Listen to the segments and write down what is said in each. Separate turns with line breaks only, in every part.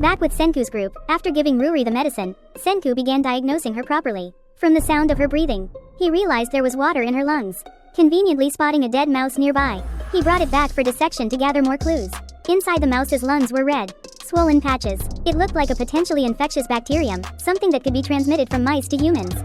Back with Senku's group, after giving Ruri the medicine, Senku began diagnosing her properly. From the sound of her breathing, he realized there was water in her lungs. Conveniently spotting a dead mouse nearby, he brought it back for dissection to gather more clues. Inside the mouse's lungs were red, swollen patches. It looked like a potentially infectious bacterium, something that could be transmitted from mice to humans.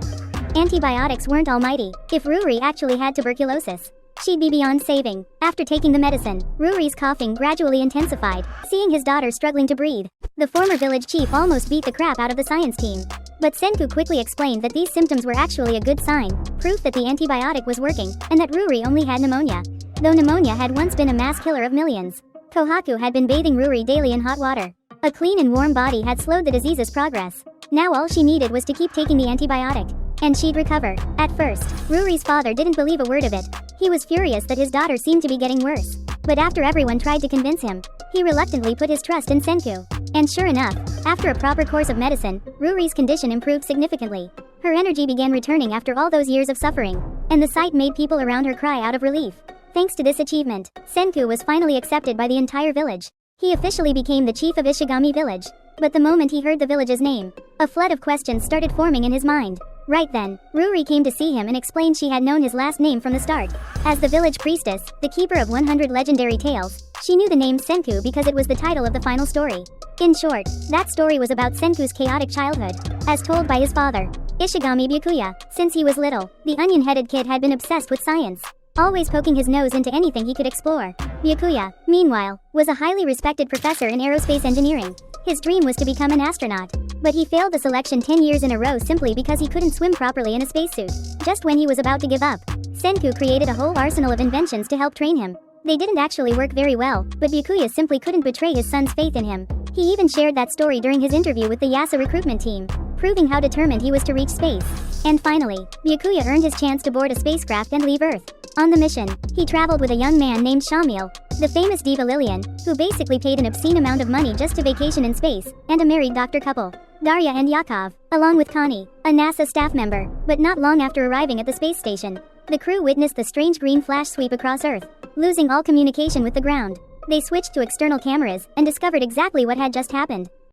Antibiotics weren't almighty. If Ruri actually had tuberculosis, she'd be beyond saving. After taking the medicine, Ruri's coughing gradually intensified, seeing his daughter struggling to breathe. The former village chief almost beat the crap out of the science team. But Senku quickly explained that these symptoms were actually a good sign, proof that the antibiotic was working, and that Ruri only had pneumonia. Though pneumonia had once been a mass killer of millions, Kohaku had been bathing Ruri daily in hot water. A clean and warm body had slowed the disease's progress. Now all she needed was to keep taking the antibiotic, and she'd recover. At first, Ruri's father didn't believe a word of it. He was furious that his daughter seemed to be getting worse. But after everyone tried to convince him, he reluctantly put his trust in Senku. And sure enough, after a proper course of medicine, Ruri's condition improved significantly. Her energy began returning after all those years of suffering, and the sight made people around her cry out of relief. Thanks to this achievement, Senku was finally accepted by the entire village. He officially became the chief of Ishigami village. But the moment he heard the village's name, a flood of questions started forming in his mind. Right then, Ruri came to see him and explained she had known his last name from the start. As the village priestess, the keeper of 100 legendary tales, she knew the name Senku because it was the title of the final story. In short, that story was about Senku's chaotic childhood, as told by his father, Ishigami Byakuya. Since he was little, the onion-headed kid had been obsessed with science, always poking his nose into anything he could explore. Byakuya, meanwhile, was a highly respected professor in aerospace engineering. His dream was to become an astronaut, but he failed the selection 10 years in a row simply because he couldn't swim properly in a spacesuit. Just when he was about to give up, Senku created a whole arsenal of inventions to help train him. They didn't actually work very well, but Byakuya simply couldn't betray his son's faith in him. He even shared that story during his interview with the Yasa recruitment team, proving how determined he was to reach space. And finally, Byakuya earned his chance to board a spacecraft and leave Earth. On the mission, he traveled with a young man named Shamil, the famous diva Lillian, who basically paid an obscene amount of money just to vacation in space, and a married doctor couple, Darya and Yakov, along with Connie, a NASA staff member. But not long after arriving at the space station, the crew witnessed the strange green flash sweep across Earth, losing all communication with the ground. They switched to external cameras and discovered exactly what had just happened.